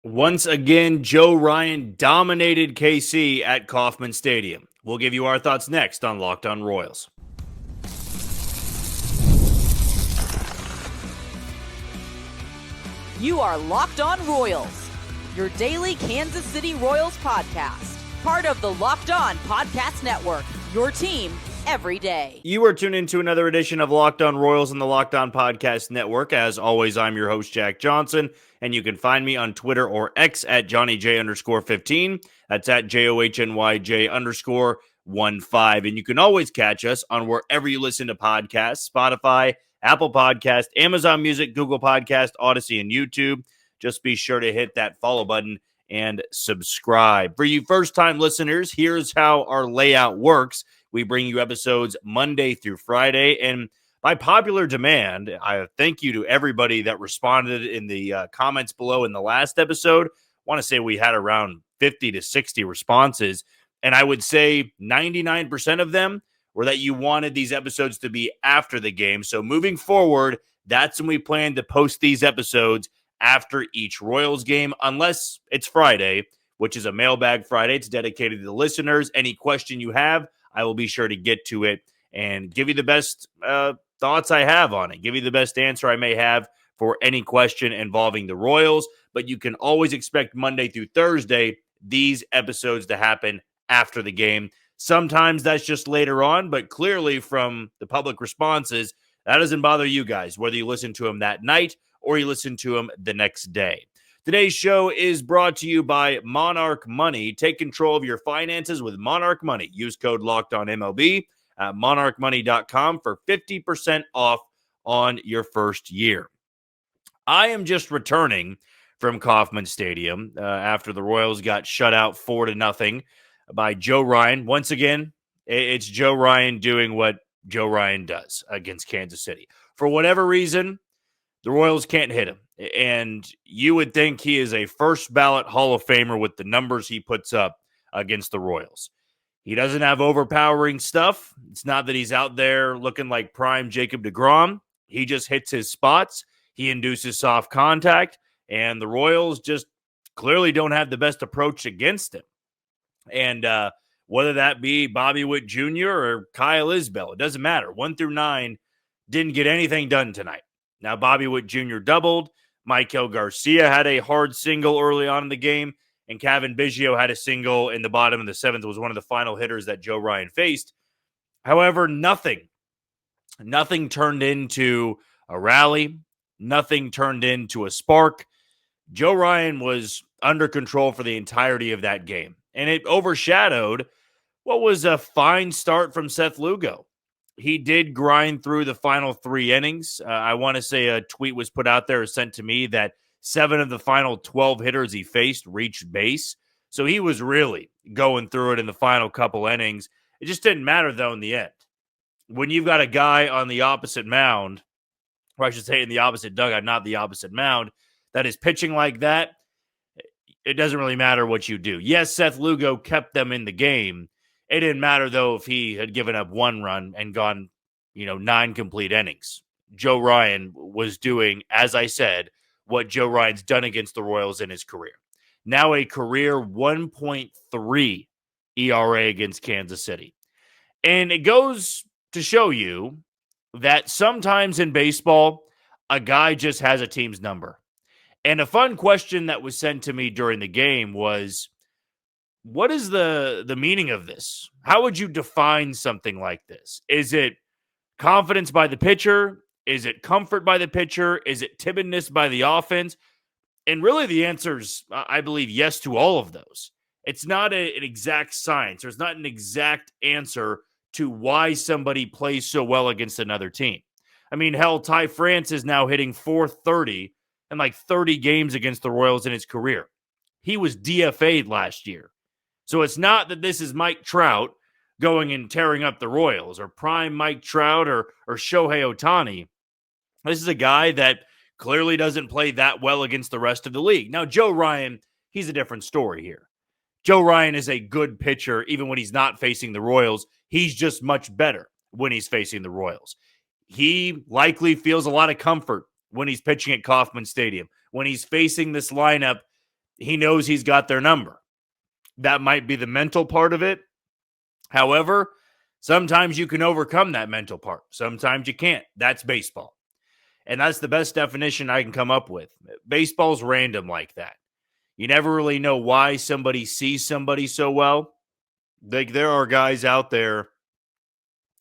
Once again, Joe Ryan dominated KC at Kauffman Stadium. We'll give you our thoughts next on Locked On Royals. You are Locked On Royals, your daily Kansas City Royals podcast. Part of the Locked On Podcast Network, your team every day. You are tuned into another edition of Locked On Royals on the Locked On Podcast Network. As always, I'm your host, Jack Johnson, and you can find me on Twitter or X at JohnnyJ_15. That's at JOHNYJ_15. And you can always catch us on wherever you listen to podcasts, Spotify, Apple Podcast, Amazon Music, Google Podcast, Odyssey, and YouTube. Just be sure to hit that follow button and subscribe. For you first-time listeners, here's how our layout works. We bring you episodes Monday through Friday, and by popular demand, I thank you to everybody that responded in the comments below in the last episode. I want to say we had around 50 to 60 responses, and I would say 99% of them were that you wanted these episodes to be after the game. So moving forward, that's when we plan to post these episodes after each Royals game, unless it's Friday, which is a mailbag Friday. It's dedicated to the listeners. Any question you have, I will be sure to get to it and give you the best thoughts I have on it, give you the best answer I may have for any question involving the Royals. But you can always expect Monday through Thursday these episodes to happen after the game. Sometimes that's just later on, but clearly from the public responses, that doesn't bother you guys, whether you listen to them that night or you listen to them the next day. Today's show is brought to you by Monarch Money. Take control of your finances with Monarch Money. Use code LOCKEDONMLB at monarchmoney.com for 50% off on your first year. I am just returning from Kauffman Stadium after the Royals got shut out 4-0 by Joe Ryan. Once again, it's Joe Ryan doing what Joe Ryan does against Kansas City. For whatever reason, the Royals can't hit him. And you would think he is a first ballot Hall of Famer with the numbers he puts up against the Royals. He doesn't have overpowering stuff. It's not that he's out there looking like prime Jacob deGrom. He just hits his spots. He induces soft contact. And the Royals just clearly don't have the best approach against him. And whether that be Bobby Witt Jr. or Kyle Isbell, it doesn't matter. 1 through 9 didn't get anything done tonight. Now, Bobby Witt Jr. doubled. Michael Garcia had a hard single early on in the game, and Kevin Biggio had a single in the bottom of the seventh. It was one of the final hitters that Joe Ryan faced. However, nothing turned into a rally. Nothing turned into a spark. Joe Ryan was under control for the entirety of that game, and it overshadowed what was a fine start from Seth Lugo. He did grind through the final 3 innings. I want to say a tweet was put out there, sent to me, that 7 of the final 12 hitters he faced reached base. So he was really going through it in the final couple innings. It just didn't matter, though, in the end. When you've got a guy on the opposite mound, or I should say in the opposite dugout, not the opposite mound, that is pitching like that, it doesn't really matter what you do. Yes, Seth Lugo kept them in the game. It didn't matter, though, if he had given up 1 run and gone, 9 complete innings. Joe Ryan was doing, as I said, what Joe Ryan's done against the Royals in his career. Now a career 1.3 ERA against Kansas City. And it goes to show you that sometimes in baseball, a guy just has a team's number. And a fun question that was sent to me during the game was, what is the meaning of this? How would you define something like this? Is it confidence by the pitcher? Is it comfort by the pitcher? Is it timidness by the offense? And really the answer is, I believe, yes to all of those. It's not an exact science. There's not an exact answer to why somebody plays so well against another team. I mean, hell, Ty France is now hitting .430 in like 30 games against the Royals in his career. He was DFA'd last year. So it's not that this is Mike Trout going and tearing up the Royals, or prime Mike Trout, or Shohei Ohtani. This is a guy that clearly doesn't play that well against the rest of the league. Now, Joe Ryan, he's a different story here. Joe Ryan is a good pitcher even when he's not facing the Royals. He's just much better when he's facing the Royals. He likely feels a lot of comfort when he's pitching at Kauffman Stadium. When he's facing this lineup, he knows he's got their number. That might be the mental part of it. However, sometimes you can overcome that mental part. Sometimes you can't. That's baseball. And that's the best definition I can come up with. Baseball's random like that. You never really know why somebody sees somebody so well. Like, there are guys out there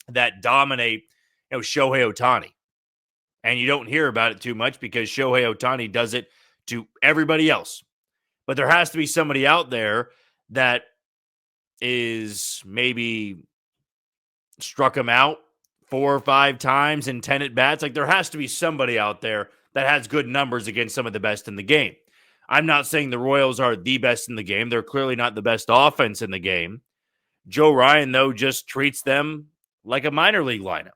that dominate, Shohei Ohtani. And you don't hear about it too much because Shohei Ohtani does it to everybody else. But there has to be somebody out there that is maybe struck him out 4 or 5 times in 10 at-bats. Like, there has to be somebody out there that has good numbers against some of the best in the game. I'm not saying the Royals are the best in the game. They're clearly not the best offense in the game. Joe Ryan, though, just treats them like a minor league lineup.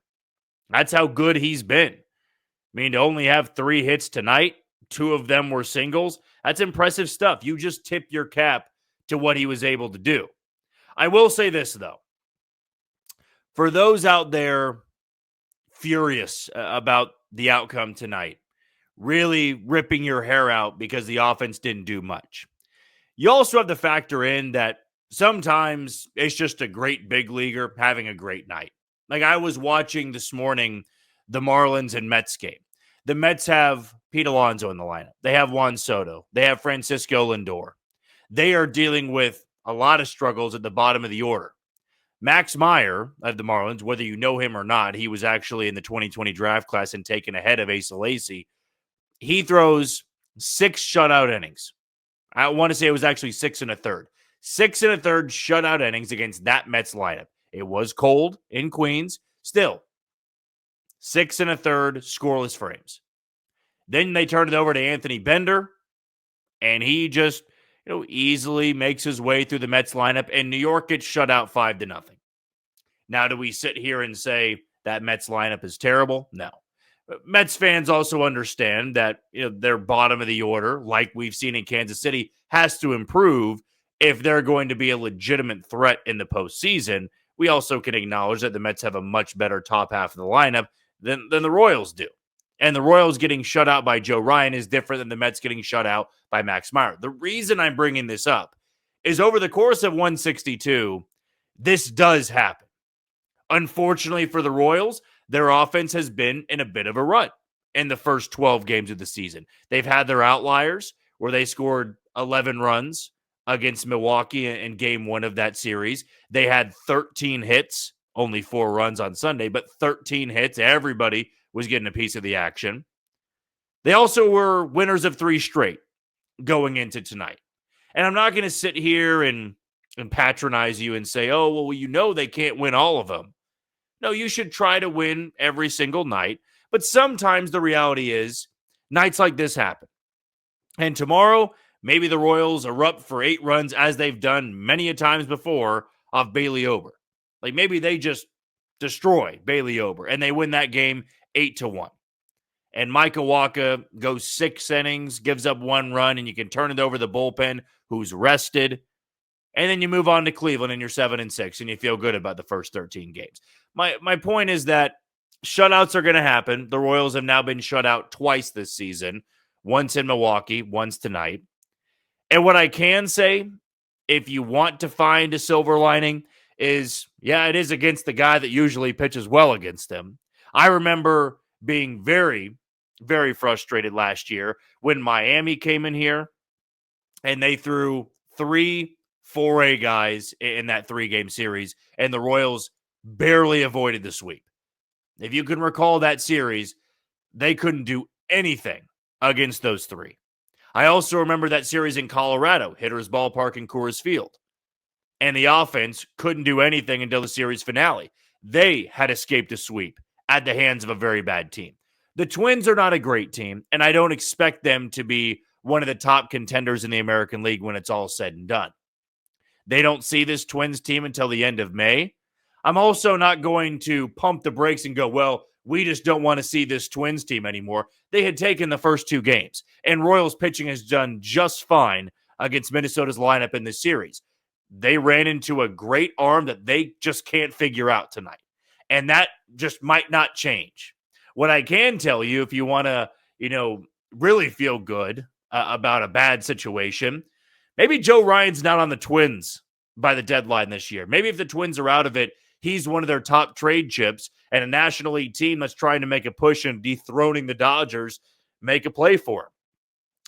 That's how good he's been. I mean, to only have 3 hits tonight, 2 of them were singles, that's impressive stuff. You just tip your cap to what he was able to do. I will say this, though. For those out there furious about the outcome tonight, really ripping your hair out because the offense didn't do much, you also have to factor in that sometimes it's just a great big leaguer having a great night. Like, I was watching this morning the Marlins and Mets game. The Mets have Pete Alonso in the lineup. They have Juan Soto. They have Francisco Lindor. They are dealing with a lot of struggles at the bottom of the order. Max Meyer of the Marlins, whether you know him or not, he was actually in the 2020 draft class and taken ahead of Asa Lacy. He throws 6 shutout innings. I want to say it was actually 6 1/3. 6 1/3 shutout innings against that Mets lineup. It was cold in Queens. Still, 6 1/3 scoreless frames. Then they turn it over to Anthony Bender, and he just easily makes his way through the Mets lineup, and New York gets shut out 5-0. Now, do we sit here and say that Mets lineup is terrible? No. Mets fans also understand that their bottom of the order, like we've seen in Kansas City, has to improve if they're going to be a legitimate threat in the postseason. We also can acknowledge that the Mets have a much better top half of the lineup than the Royals do. And the Royals getting shut out by Joe Ryan is different than the Mets getting shut out by Max Meyer. The reason I'm bringing this up is over the course of 162, this does happen. Unfortunately for the Royals, their offense has been in a bit of a rut in the first 12 games of the season. They've had their outliers where they scored 11 runs against Milwaukee in game 1 of that series. They had 13 hits, only 4 runs on Sunday, but 13 hits. Everybody was getting a piece of the action. They also were winners of 3 straight going into tonight. And I'm not going to sit here and patronize you and say, oh, well, they can't win all of them. No, you should try to win every single night. But sometimes the reality is nights like this happen. And tomorrow, maybe the Royals erupt for 8 runs as they've done many a times before off Bailey Ober. Like, maybe they just destroy Bailey Ober and they win that game 8-1. And Micah Wacha goes 6 innings, gives up 1 run, and you can turn it over to the bullpen who's rested. And then you move on to Cleveland and you're 7-6 and you feel good about the first 13 games. My point is that shutouts are going to happen. The Royals have now been shut out twice this season. Once in Milwaukee, once tonight. And what I can say, if you want to find a silver lining, is, yeah, it is against the guy that usually pitches well against them. I remember being very, very frustrated last year when Miami came in here and they threw 3 4A guys in that 3-game series, and the Royals barely avoided the sweep. If you can recall that series, they couldn't do anything against those 3. I also remember that series in Colorado, Hitters Ballpark in Coors Field. And the offense couldn't do anything until the series finale. They had escaped a sweep at the hands of a very bad team. The Twins are not a great team, and I don't expect them to be one of the top contenders in the American League when it's all said and done. They don't see this Twins team until the end of May. I'm also not going to pump the brakes and go, well, we just don't want to see this Twins team anymore. They had taken the first 2 games, and Royals pitching has done just fine against Minnesota's lineup in this series. They ran into a great arm that they just can't figure out tonight, and that just might not change. What I can tell you, if you want to, really feel good about a bad situation, Maybe Joe Ryan's not on the Twins by the deadline this year. Maybe if the Twins are out of it, he's one of their top trade chips, and a National League team that's trying to make a push and dethroning the Dodgers make a play for him.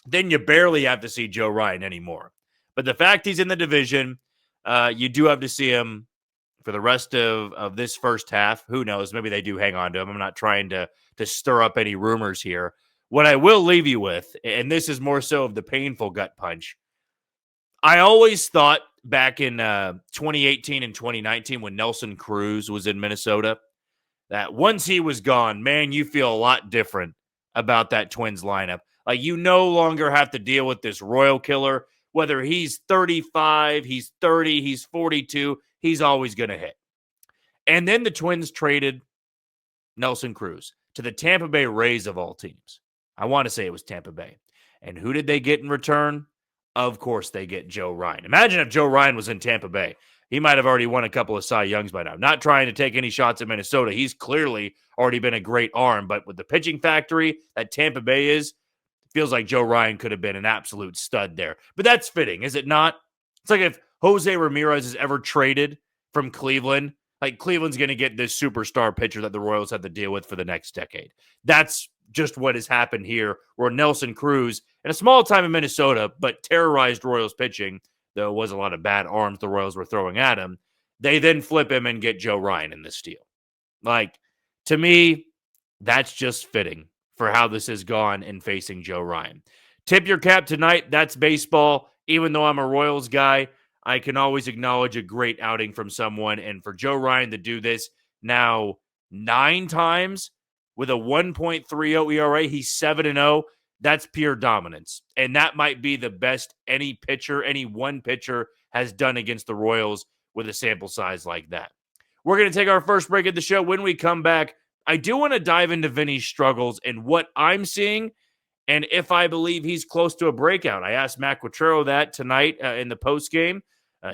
Then you barely have to see Joe Ryan anymore. But the fact he's in the division, you do have to see him for the rest of this first half. Who knows? Maybe they do hang on to him. I'm not trying to stir up any rumors here. What I will leave you with, and this is more so of the painful gut punch, I always thought back in 2018 and 2019 when Nelson Cruz was in Minnesota that once he was gone, man, you feel a lot different about that Twins lineup. Like, you no longer have to deal with this Royal killer. Whether he's 35, he's 30, he's 42, he's always going to hit. And then the Twins traded Nelson Cruz to the Tampa Bay Rays of all teams. I want to say it was Tampa Bay. And who did they get in return? Of course, they get Joe Ryan. Imagine if Joe Ryan was in Tampa Bay. He might have already won a couple of Cy Youngs by now. Not trying to take any shots at Minnesota. He's clearly already been a great arm. But with the pitching factory that Tampa Bay is, it feels like Joe Ryan could have been an absolute stud there. But that's fitting, is it not? It's like if Jose Ramirez is ever traded from Cleveland, like Cleveland's going to get this superstar pitcher that the Royals have to deal with for the next decade. That's just what has happened here, where Nelson Cruz, in a small time in Minnesota, but terrorized Royals pitching, though it was a lot of bad arms the Royals were throwing at him. They then flip him and get Joe Ryan in this deal. Like, to me, that's just fitting for how this has gone in facing Joe Ryan. Tip your cap tonight. That's baseball. Even though I'm a Royals guy, I can always acknowledge a great outing from someone. And for Joe Ryan to do this now 9 times with a 1.30 ERA, he's 7-0. That's pure dominance. And that might be the best any pitcher, any one pitcher has done against the Royals with a sample size like that. We're going to take our first break of the show. When we come back, I do want to dive into Vinny's struggles and what I'm seeing and if I believe he's close to a breakout. I asked Matt Quatrero that tonight in the postgame.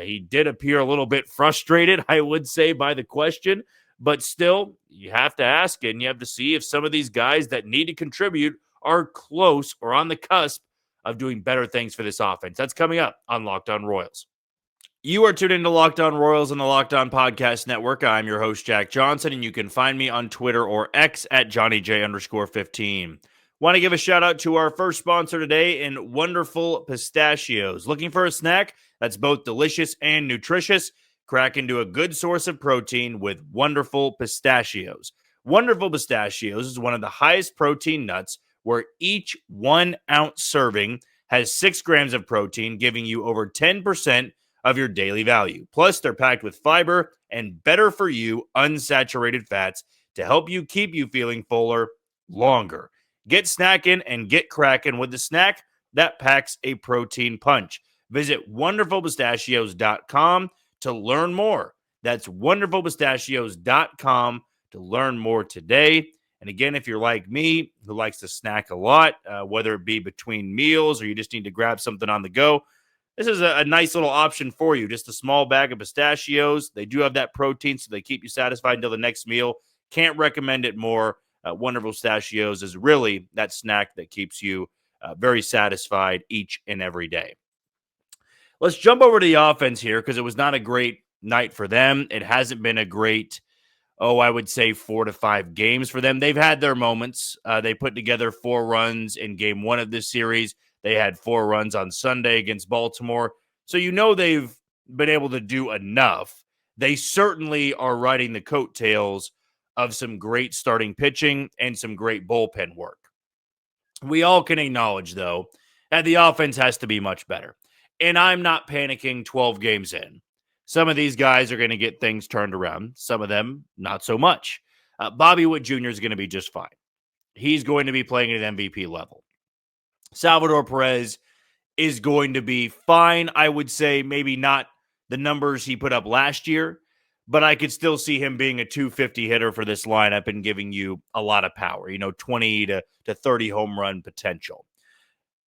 He did appear a little bit frustrated, I would say, by the question. But still, you have to ask it, and you have to see if some of these guys that need to contribute are close or on the cusp of doing better things for this offense. That's coming up on Locked On Royals. You are tuned into Locked On Royals on the Locked On Podcast Network. I'm your host, Jack Johnson, and you can find me on Twitter or X at JohnnyJ_15. Want to give a shout out to our first sponsor today in Wonderful Pistachios. Looking for a snack that's both delicious and nutritious? Crack into a good source of protein with Wonderful Pistachios. Wonderful Pistachios is one of the highest protein nuts, where each 1 ounce serving has 6 grams of protein, giving you over 10% of your daily value. Plus, they're packed with fiber and better for you unsaturated fats to help you keep you feeling fuller longer. Get snackin and get crackin with the snack that packs a protein punch. Visit wonderfulpistachios.com to learn more. That's wonderfulpistachios.com to learn more today. And again, if you're like me, who likes to snack a lot, whether it be between meals or you just need to grab something on the go, this is a nice little option for you. Just a small bag of pistachios. They do have that protein, so they keep you satisfied until the next meal. Can't recommend it more. Wonderful Pistachios is really that snack that keeps you very satisfied each and every day. Let's jump over to the offense here, because it was not a great night for them. It hasn't been a great, I would say 4 to 5 games for them. They've had their moments. They put together 4 runs in game 1 of this series. They had 4 runs on Sunday against Baltimore. So they've been able to do enough. They certainly are riding the coattails of some great starting pitching and some great bullpen work. We all can acknowledge, though, that the offense has to be much better. And I'm not panicking 12 games in. Some of these guys are going to get things turned around. Some of them, not so much. Bobby Witt Jr. is going to be just fine. He's going to be playing at an MVP level. Salvador Perez is going to be fine. I would say maybe not the numbers he put up last year, but I could still see him being a 250 hitter for this lineup and giving you a lot of power, 20 to 30 home run potential.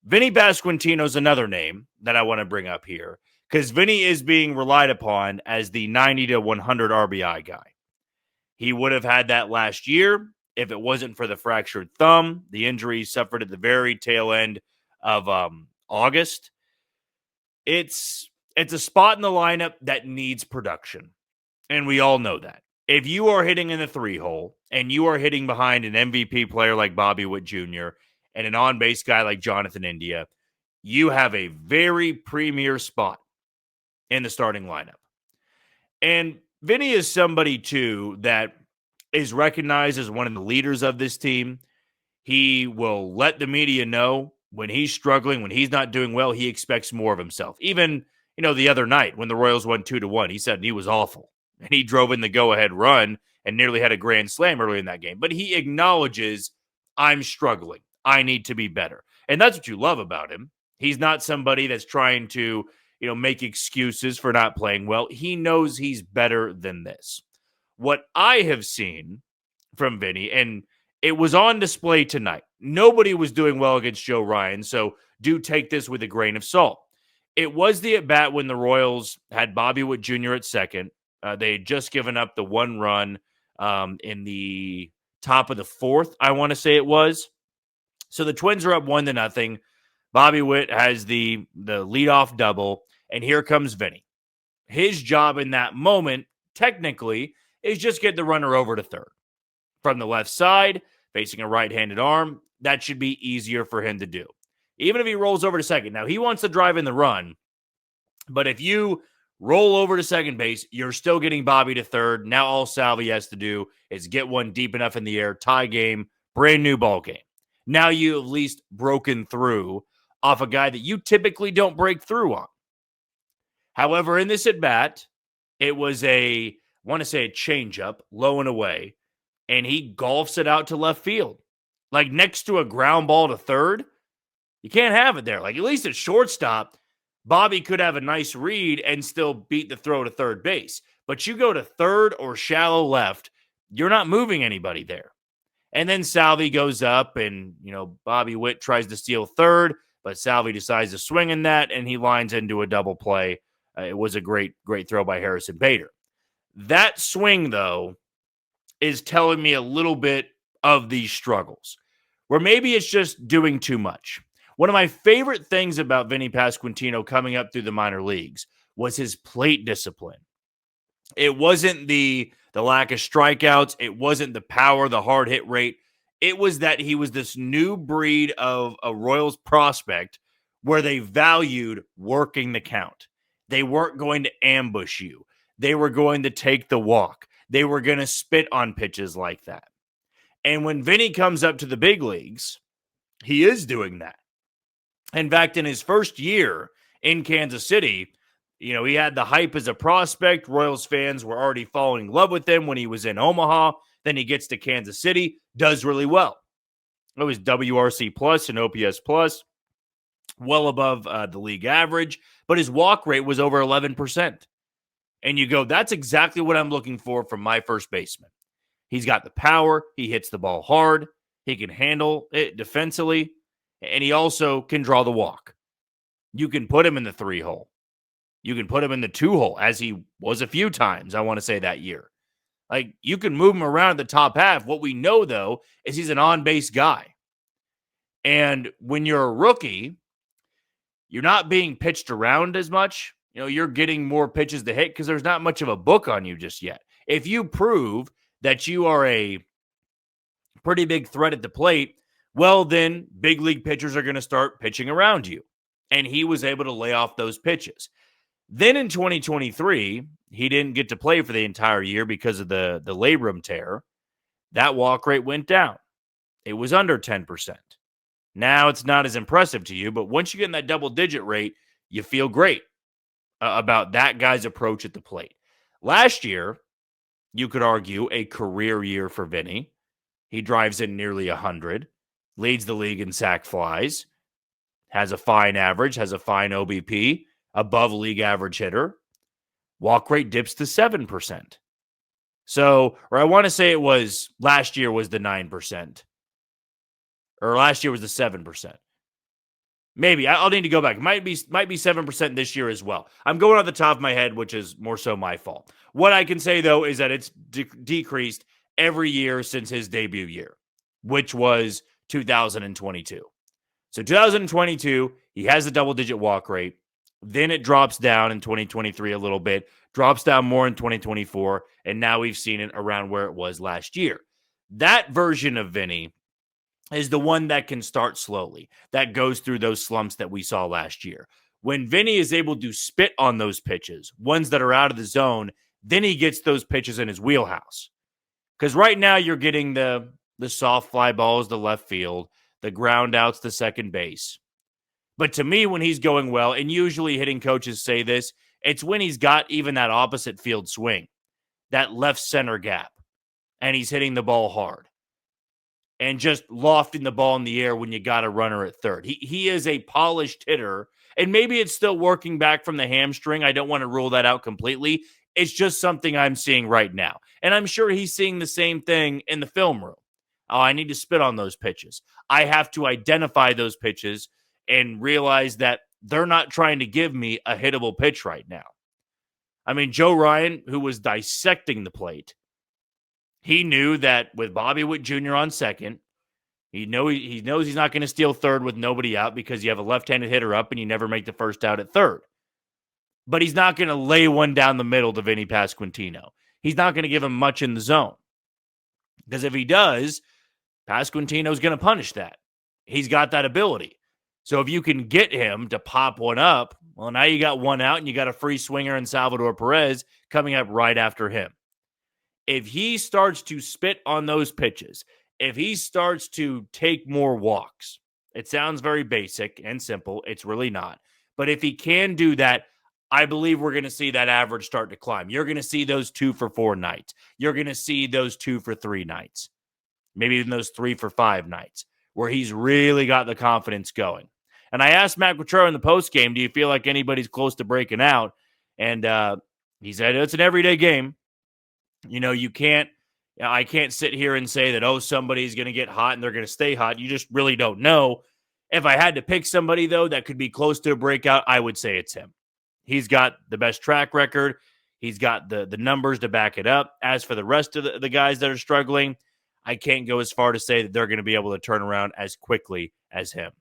Vinnie Pasquantino is another name that I want to bring up here, because Vinny is being relied upon as the 90 to 100 RBI guy. He would have had that last year if it wasn't for the fractured thumb. The injury he suffered at the very tail end of August. It's a spot in the lineup that needs production, and we all know that. If you are hitting in the 3-hole and you are hitting behind an MVP player like Bobby Witt Jr. and an on-base guy like Jonathan India, you have a very premier spot in the starting lineup. And Vinnie is somebody, too, that is recognized as one of the leaders of this team. He will let the media know when he's struggling, when he's not doing well, he expects more of himself. Even, the other night when the Royals won 2-1, he said he was awful. And he drove in the go-ahead run and nearly had a grand slam early in that game. But he acknowledges, I'm struggling. I need to be better. And that's what you love about him. He's not somebody that's trying to, make excuses for not playing well. He knows he's better than this. What I have seen from Vinnie, and it was on display tonight. Nobody was doing well against Joe Ryan, so do take this with a grain of salt. It was the at-bat when the Royals had Bobby Witt Jr. at second. They had just given up the one run in the top of the fourth, I want to say it was. So the Twins are up 1-0. Bobby Witt has the leadoff double, and here comes Vinnie. His job in that moment, technically, is just get the runner over to third. From the left side, facing a right-handed arm, that should be easier for him to do. Even if he rolls over to second. Now, he wants to drive in the run, but if you roll over to second base, you're still getting Bobby to third. Now all Salvi has to do is get one deep enough in the air, tie game, brand new ball game. Now you at least broken through off a guy that you typically don't break through on. However, in this at-bat, it was a changeup, low and away, and he golfs it out to left field. Like next to a ground ball to third. You can't have it there. Like at least at shortstop, Bobby could have a nice read and still beat the throw to third base. But you go to third or shallow left, you're not moving anybody there. And then Salvi goes up and, Bobby Witt tries to steal third, but Salvi decides to swing in that, and he lines into a double play. It was a great, great throw by Harrison Bader. That swing, though, is telling me a little bit of these struggles, where maybe it's just doing too much. One of my favorite things about Vinnie Pasquantino coming up through the minor leagues was his plate discipline. It wasn't the lack of strikeouts. It wasn't the power, the hard hit rate. It was that he was this new breed of a Royals prospect where they valued working the count. They weren't going to ambush you. They were going to take the walk. They were going to spit on pitches like that. And when Vinnie comes up to the big leagues, he is doing that. In fact, in his first year in Kansas City, he had the hype as a prospect. Royals fans were already falling in love with him when he was in Omaha. Then he gets to Kansas City, does really well. It was WRC plus and OPS plus, well above the league average, but his walk rate was over 11%. And you go, that's exactly what I'm looking for from my first baseman. He's got the power. He hits the ball hard. He can handle it defensively. And he also can draw the walk. You can put him in the 3-hole. You can put him in the 2-hole, as he was a few times, I want to say, that year. Like, you can move him around the top half. What we know, though, is he's an on-base guy. And when you're a rookie, you're not being pitched around as much. You're getting more pitches to hit because there's not much of a book on you just yet. If you prove that you are a pretty big threat at the plate, well, then big league pitchers are going to start pitching around you. And he was able to lay off those pitches. Then in 2023, he didn't get to play for the entire year because of the labrum tear. That walk rate went down. It was under 10%. Now it's not as impressive to you, but once you get in that double-digit rate, you feel great about that guy's approach at the plate. Last year, you could argue a career year for Vinnie. He drives in nearly 100, leads the league in sac flies, has a fine average, has a fine OBP, above league average hitter. Walk rate dips to 7%. So, or I want to say it was last year was the 9%. Or last year was the 7%. Maybe. I'll need to go back. Might be 7% this year as well. I'm going off the top of my head, which is more so my fault. What I can say, though, is that it's decreased every year since his debut year, which was 2022. So 2022, he has a double-digit walk rate. Then it drops down in 2023 a little bit, drops down more in 2024, and now we've seen it around where it was last year. That version of Vinnie is the one that can start slowly, that goes through those slumps that we saw last year. When Vinnie is able to spit on those pitches, ones that are out of the zone, then he gets those pitches in his wheelhouse. Because right now you're getting the soft fly balls to left field, the ground outs to second base. But to me, when he's going well, and usually hitting coaches say this, it's when he's got even that opposite field swing, that left center gap, and he's hitting the ball hard and just lofting the ball in the air when you got a runner at third. He is a polished hitter, and maybe it's still working back from the hamstring. I don't want to rule that out completely. It's just something I'm seeing right now. And I'm sure he's seeing the same thing in the film room. Oh, I need to spit on those pitches. I have to identify those pitches and realize that they're not trying to give me a hittable pitch right now. I mean, Joe Ryan, who was dissecting the plate, he knew that with Bobby Witt Jr. on second, he knows he's not going to steal third with nobody out because you have a left-handed hitter up and you never make the first out at third. But he's not going to lay one down the middle to Vinnie Pasquantino. He's not going to give him much in the zone. Because if he does, Pasquantino's going to punish that. He's got that ability. So if you can get him to pop one up, well, now you got one out and you got a free swinger in Salvador Perez coming up right after him. If he starts to spit on those pitches, if he starts to take more walks, it sounds very basic and simple. It's really not. But if he can do that, I believe we're going to see that average start to climb. You're going to see those 2 for 4 nights. You're going to see those 2 for 3 nights. Maybe even those 3 for 5 nights where he's really got the confidence going. And I asked Matt Quatraro in the postgame, do you feel like anybody's close to breaking out? And he said, it's an everyday game. You know, I can't sit here and say that, oh, somebody's going to get hot and they're going to stay hot. You just really don't know. If I had to pick somebody, though, that could be close to a breakout, I would say it's him. He's got the best track record. He's got the numbers to back it up. As for the rest of the guys that are struggling, I can't go as far to say that they're going to be able to turn around as quickly as him.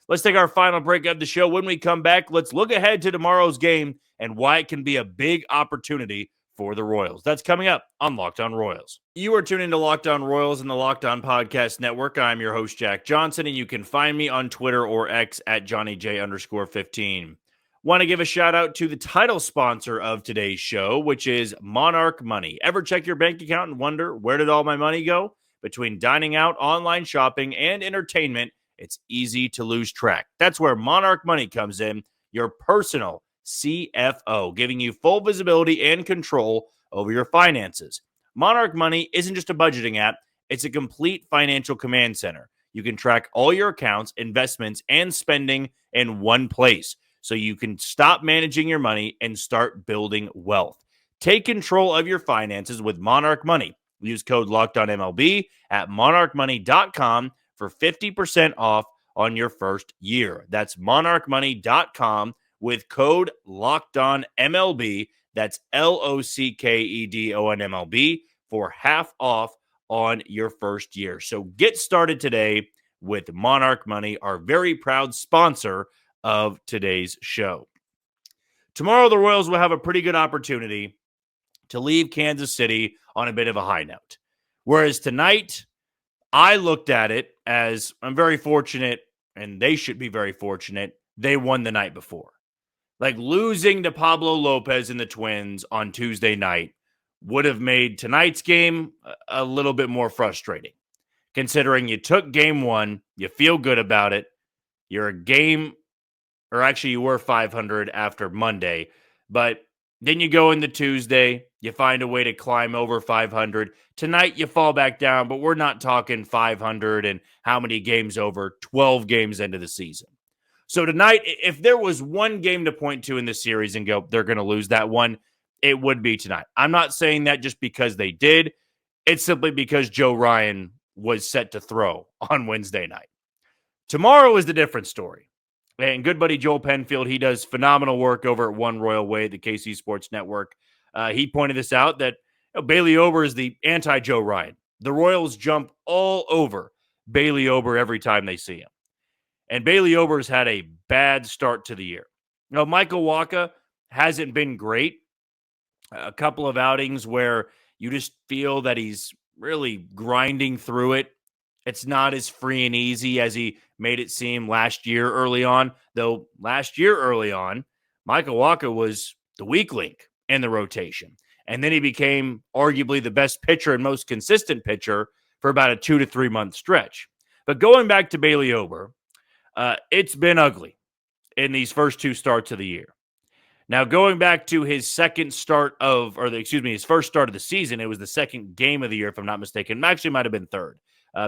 Let's take our final break of the show. When we come back, let's look ahead to tomorrow's game and why it can be a big opportunity for the Royals. That's coming up on Locked On Royals. You are tuning to Locked On Royals and the Locked On Podcast Network. I'm your host, Jack Johnson, and you can find me on Twitter or X at JohnnyJ_15. Want to give a shout out to the title sponsor of today's show, which is Monarch Money. Ever check your bank account and wonder, where did all my money go? Between dining out, online shopping, and entertainment, it's easy to lose track. That's where Monarch Money comes in, your personal CFO, giving you full visibility and control over your finances. Monarch Money isn't just a budgeting app, it's a complete financial command center. You can track all your accounts, investments, and spending in one place, so you can stop managing your money and start building wealth. Take control of your finances with Monarch Money. Use code LOCKEDONMLB at monarchmoney.com for 50% off on your first year. That's monarchmoney.com with code LOCKEDONMLB. That's LOCKEDONMLB for half off on your first year. So get started today with Monarch Money, our very proud sponsor of today's show. Tomorrow, the Royals will have a pretty good opportunity to leave Kansas City on a bit of a high note. Whereas tonight, I looked at it as I'm very fortunate, and they should be very fortunate, they won the night before. Like losing to Pablo Lopez and the Twins on Tuesday night would have made tonight's game a little bit more frustrating. Considering you took game one, you feel good about it. You're a game, or actually you were 500 after Monday, but then you go into Tuesday, you find a way to climb over 500. Tonight, you fall back down, but we're not talking 500 and how many games over, 12 games into the season. So tonight, if there was one game to point to in this series and go, they're going to lose that one, it would be tonight. I'm not saying that just because they did. It's simply because Joe Ryan was set to throw on Wednesday night. Tomorrow is the different story. And good buddy Joel Penfield, he does phenomenal work over at One Royal Way, the KC Sports Network. He pointed this out that Bailey Ober is the anti-Joe Ryan. The Royals jump all over Bailey Ober every time they see him. And Bailey Ober's had a bad start to the year. Michael Wacha hasn't been great. A couple of outings where you just feel that he's really grinding through it. It's not as free and easy as he made it seem last year early on, though last year early on, Michael Wacha was the weak link in the rotation. And then he became arguably the best pitcher and most consistent pitcher for about a 2 to 3 month stretch. But going back to Bailey Ober, it's been ugly in these first two starts of the year. Now, going back to his his first start of the season, it was the second game of the year, if I'm not mistaken. Actually, might have been third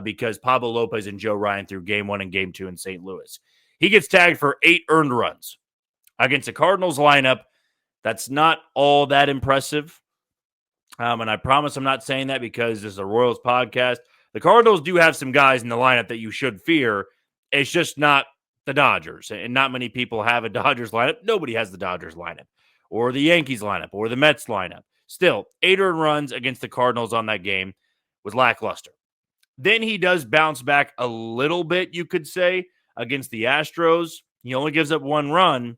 because Pablo Lopez and Joe Ryan threw game 1 and game 2 in St. Louis. He gets tagged for 8 earned runs against the Cardinals lineup. That's not all that impressive. And I promise I'm not saying that because this is a Royals podcast. The Cardinals do have some guys in the lineup that you should fear. It's just not the Dodgers, and not many people have a Dodgers lineup. Nobody has the Dodgers lineup or the Yankees lineup or the Mets lineup. Still, 8 earned runs against the Cardinals on that game was lackluster. Then he does bounce back a little bit, you could say, against the Astros. He only gives up 1 run,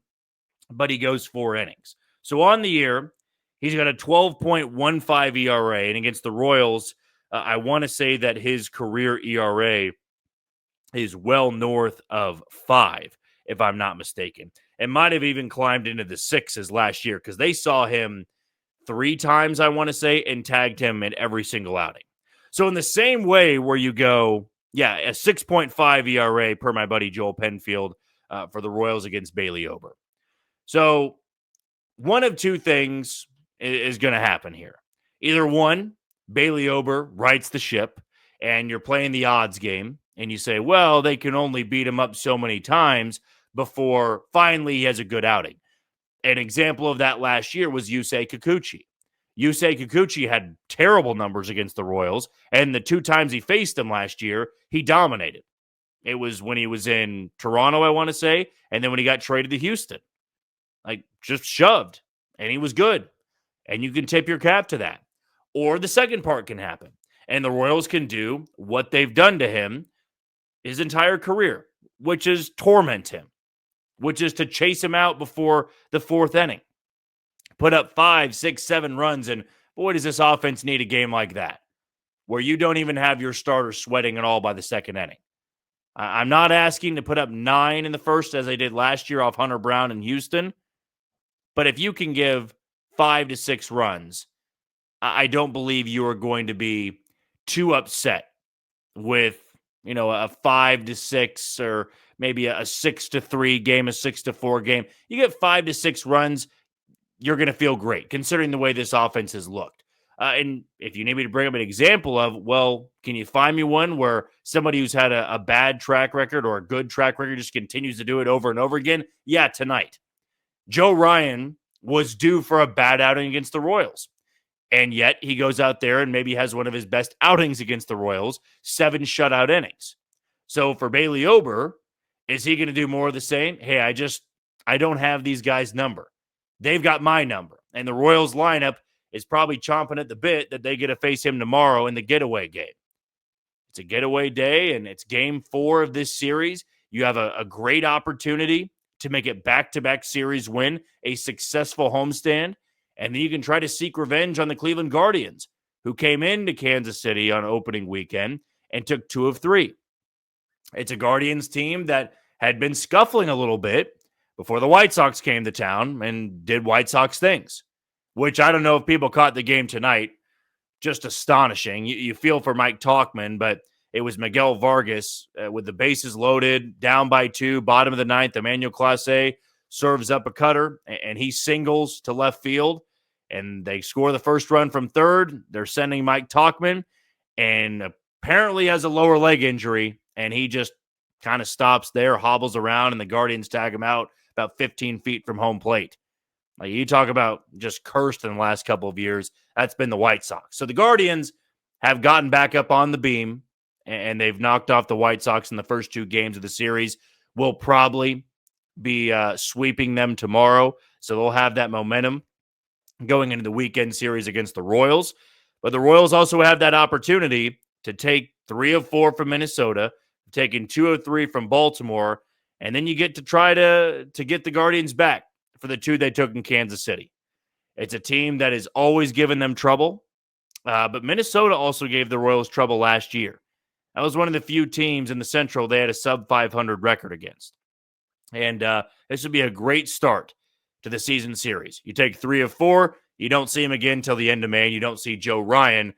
but he goes 4 innings. So on the year, he's got a 12.15 ERA, and against the Royals, I want to say that his career ERA is well north of 5, if I'm not mistaken. It might have even climbed into the 6s last year because they saw him 3 times, I want to say, and tagged him in every single outing. So in the same way where you go, a 6.5 ERA per my buddy Joel Penfield for the Royals against Bailey Ober. So one of two things is going to happen here. Either one, Bailey Ober rights the ship and you're playing the odds game and you say, well, they can only beat him up so many times before finally he has a good outing. An example of that last year was Yusei Kikuchi. Yusei Kikuchi had terrible numbers against the Royals, and the 2 times he faced them last year, he dominated. It was when he was in Toronto, I want to say, and then when he got traded to Houston. Like, just shoved, and he was good. And you can tip your cap to that. Or the second part can happen, and the Royals can do what they've done to him his entire career, which is torment him, which is to chase him out before the 4th inning. Put up 5, 6, 7 runs, and boy, does this offense need a game like that, where you don't even have your starter sweating at all by the 2nd inning. I'm not asking to put up 9 in the first as I did last year off Hunter Brown in Houston, but if you can give 5 to 6 runs, I don't believe you are going to be too upset with, a 5 to 6 or maybe a 6 to 3 game, a 6 to 4 game. You get 5 to 6 runs, you're going to feel great considering the way this offense has looked. And if you need me to bring up an example of, well, can you find me one where somebody who's had a bad track record or a good track record just continues to do it over and over again? Yeah, tonight. Joe Ryan was due for a bad outing against the Royals. And yet he goes out there and maybe has one of his best outings against the Royals, 7 shutout innings. So for Bailey Ober, is he going to do more of the same? Hey, I don't have these guys' number. They've got my number. And the Royals lineup is probably chomping at the bit that they get to face him tomorrow in the getaway game. It's a getaway day, and it's game 4 of this series. You have a great opportunity to make it back-to-back series win, a successful homestand, and then you can try to seek revenge on the Cleveland Guardians, who came into Kansas City on opening weekend and took 2 of 3. It's a Guardians team that had been scuffling a little bit before the White Sox came to town and did White Sox things, which I don't know if people caught the game tonight. Just astonishing. You feel for Mike Tauchman, but it was Miguel Vargas with the bases loaded, down by 2, bottom of the 9th. Emmanuel Clase serves up a cutter, and he singles to left field, and they score the first run from third. They're sending Mike Tauchman, and apparently has a lower leg injury, and he just kind of stops there, hobbles around, and the Guardians tag him out about 15 feet from home plate. Like, you talk about just cursed in the last couple of years. That's been the White Sox. So the Guardians have gotten back up on the beam, and they've knocked off the White Sox in the first 2 games of the series. We'll probably be sweeping them tomorrow, so they'll have that momentum going into the weekend series against the Royals. But the Royals also have that opportunity to take 3 of 4 from Minnesota, taking 2 of 3 from Baltimore, and then you get to try to get the Guardians back for the two they took in Kansas City. It's a team that has always given them trouble, but Minnesota also gave the Royals trouble last year. That was one of the few teams in the Central they had a sub-500 record against. And this would be a great start to the season series. You take 3 of 4, you don't see him again until the end of May, and you don't see Joe Ryan.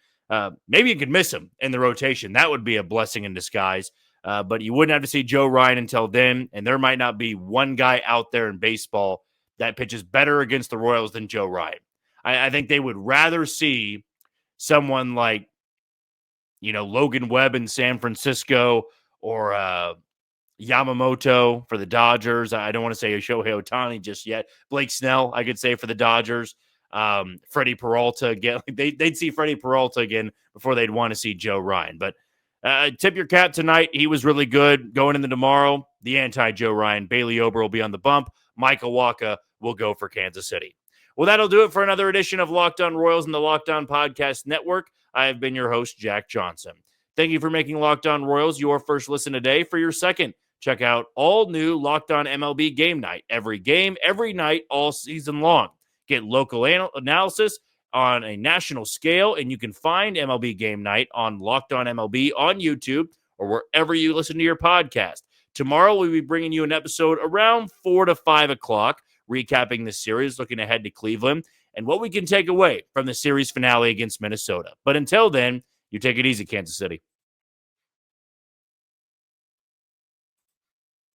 Maybe you could miss him in the rotation. That would be a blessing in disguise. But you wouldn't have to see Joe Ryan until then, and there might not be one guy out there in baseball that pitches better against the Royals than Joe Ryan. I think they would rather see someone like, Logan Webb in San Francisco or Yamamoto for the Dodgers. I don't want to say Shohei Ohtani just yet. Blake Snell, I could say, for the Dodgers. Freddie Peralta again. They'd see Freddie Peralta again before they'd want to see Joe Ryan. But tip your cap tonight. He was really good. Going into tomorrow, the anti-Joe Ryan, Bailey Ober will be on the bump. Michael Wacha will go for Kansas City. Well, that'll do it for another edition of Locked On Royals and the Locked On Podcast Network. I have been your host, Jack Johnson. Thank you for making Locked On Royals your first listen today. For your second, check out all new Locked On MLB Game Night. Every game, every night, all season long. Get local analysis on a national scale, and you can find MLB Game Night on Locked On MLB on YouTube or wherever you listen to your podcast. Tomorrow, we'll be bringing you an episode around 4 to 5 o'clock, recapping the series, looking ahead to Cleveland, and what we can take away from the series finale against Minnesota. But until then, you take it easy, Kansas City.